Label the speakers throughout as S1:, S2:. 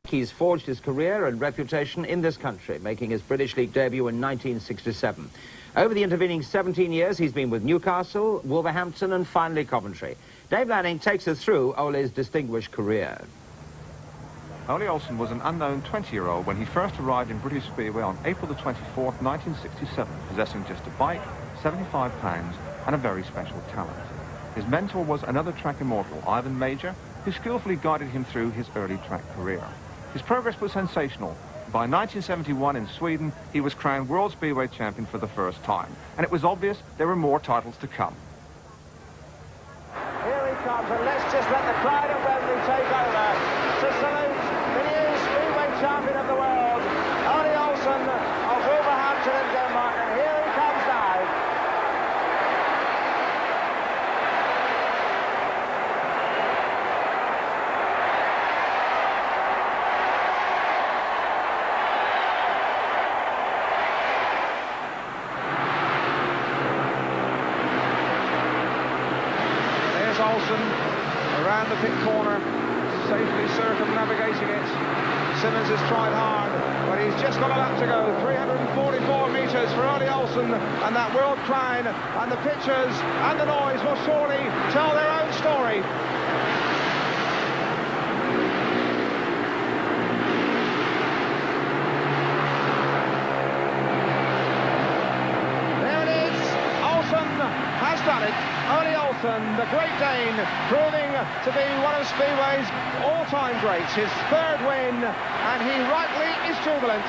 S1: He's forged his career and reputation in this country, making his British League debut in 1967. Over the intervening 17 years, he's been with Newcastle, Wolverhampton and finally Coventry. Dave Lanning takes us through Ole's distinguished career.
S2: Ole Olsen was an unknown 20-year-old when he first arrived in British Speedway on April the 24th, 1967, possessing just a bike, £75 and a very special talent. His mentor was another track immortal, Ivan Major, who skillfully guided him through his early track career. His progress was sensational. By 1971 in Sweden, he was crowned World Speedway Champion for the first time. And it was obvious there were more titles to come.
S3: Here he comes, and let's just let the crowd of Wembley take over to salute the new Speedway Champion of the world, Ole Olsen of Wolverhampton in Denmark. And here he comes now.
S4: Olsen around the pit corner, safely circumnavigating it. Simmons has tried hard, but he's just got a lap to go. 344 metres for Ole Olsen, and that world crown, and the pictures and the noise will surely tell their own story. There it is. Olsen has done it. Ole Olsen, the Great Dane, proving to be one of Speedway's all-time greats. His third win, and he rightly is jubilant.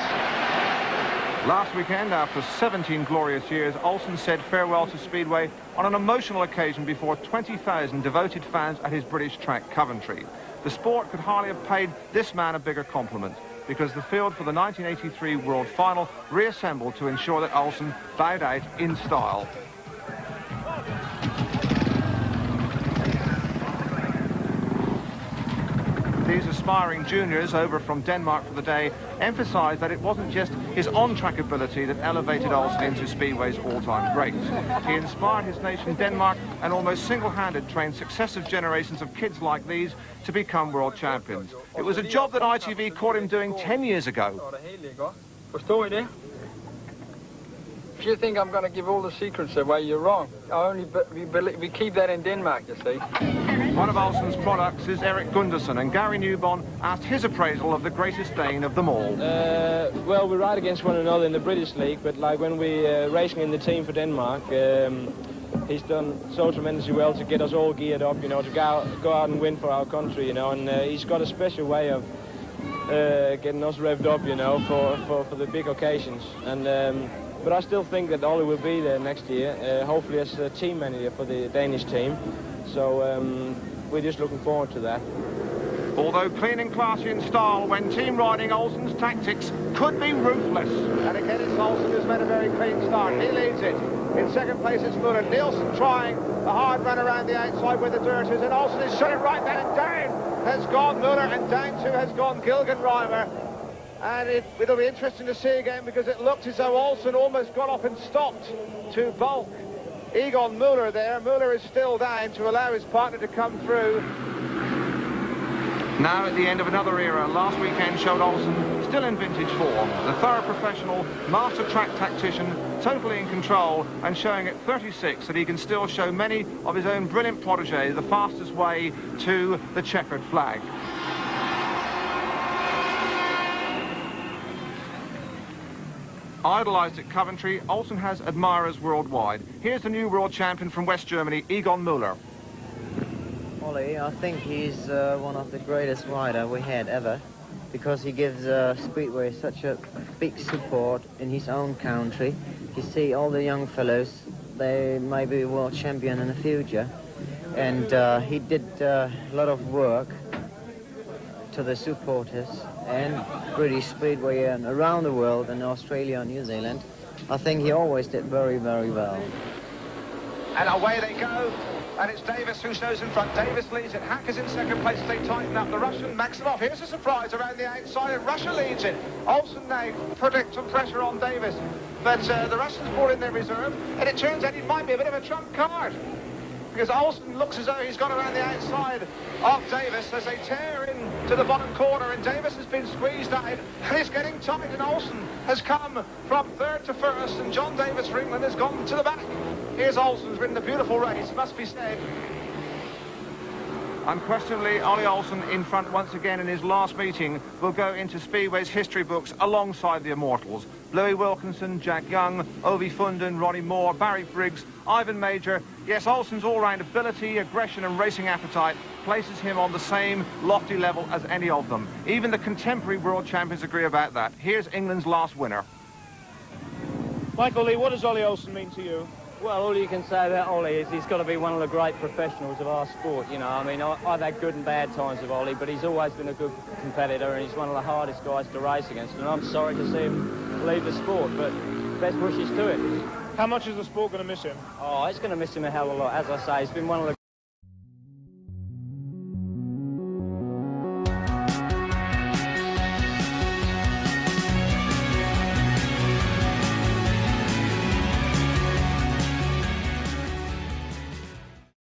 S2: Last weekend, after 17 glorious years, Olsen said farewell to Speedway on an emotional occasion before 20,000 devoted fans at his British track, Coventry. The sport could hardly have paid this man a bigger compliment, because the field for the 1983 World Final reassembled to ensure that Olsen bowed out in style. These aspiring juniors over from Denmark for the day emphasised that it wasn't just his on-track ability that elevated Olsen into Speedway's all-time great. He inspired his nation Denmark and almost single-handed trained successive generations of kids like these to become world champions. It was a job that ITV caught him doing 10 years ago.
S5: If you think I'm going to give all the secrets away, you're wrong. We keep that in Denmark, you see.
S2: One of Olsen's products is Erik Gundersen, and Gary Newbon asked his appraisal of the greatest Dane of them all.
S6: Well, we ride against one another in the British League, but like when we're racing in the team for Denmark, he's done so tremendously well to get us all geared up, you know, to go out and win for our country, you know, and he's got a special way of getting us revved up, you know, for the big occasions. And but I still think that Ole will be there next year, hopefully as a team manager for the Danish team. So we're just looking forward to that.
S2: Although clean and classy in style, when team riding, Olsen's tactics could be ruthless.
S3: And again, it's Olsen who's made a very clean start. He leads it. In second place, it's Muller. Nielsen trying the hard run around the outside where the dirt is, and Olsen has shut it right down, and down has gone Muller, and down too has gone Gilgen Reimer. And it'll be interesting to see again, because it looked as though Olsen almost got up and stopped to bulk Egon Muller there. Muller is still down to allow his partner to come through.
S2: Now at the end of another era, last weekend showed Olsen still in vintage form. The thorough professional, master track tactician, totally in control, and showing at 36 that he can still show many of his own brilliant protégés the fastest way to the checkered flag. Idolised at Coventry, Olsen has admirers worldwide. Here's the new world champion from West Germany, Egon Muller.
S7: Ole, I think he's one of the greatest riders we had ever, because he gives Speedway such a big support in his own country. You see all the young fellows, they may be world champion in the future, and he did a lot of work to the supporters and British Speedway and around the world, in Australia and New Zealand. I think he always did very, very well.
S3: And away they go. And it's Davis who snows in front. Davis leads it. Hack is in second place. They tighten up. The Russian Maximov. Here's a surprise around the outside, and Russia leads it. Olsen now protects some pressure on Davis. But the Russians brought in their reserve, and it turns out he might be a bit of a trump card, because Olsen looks as though he's got around the outside of Davis as they tear in to the bottom corner, and Davis has been squeezed out, and it's getting tight, and Olsen has come from third to first, and John Davis for England has gone to the back. Here's Olsen, who's ridden a beautiful race, must be said.
S2: Unquestionably, Ole Olsen in front once again in his last meeting will go into Speedway's history books alongside the immortals. Louis Wilkinson, Jack Young, Ovi Funden, Ronnie Moore, Barry Briggs, Ivan Major. Yes, Olsen's all-round ability, aggression and racing appetite places him on the same lofty level as any of them. Even the contemporary world champions agree about that. Here's England's last winner.
S6: Michael Lee, what does Ole Olsen mean to you?
S8: Well, all you can say about Ole is he's got to be one of the great professionals of our sport, you know. I mean, I've had good and bad times with Ole, but he's always been a good competitor, and he's one of the hardest guys to race against, and I'm sorry to see him leave the sport, but best wishes to him.
S6: How much is the sport going to miss him?
S8: Oh, it's going to miss him a hell of a lot. As I say, he's been one of the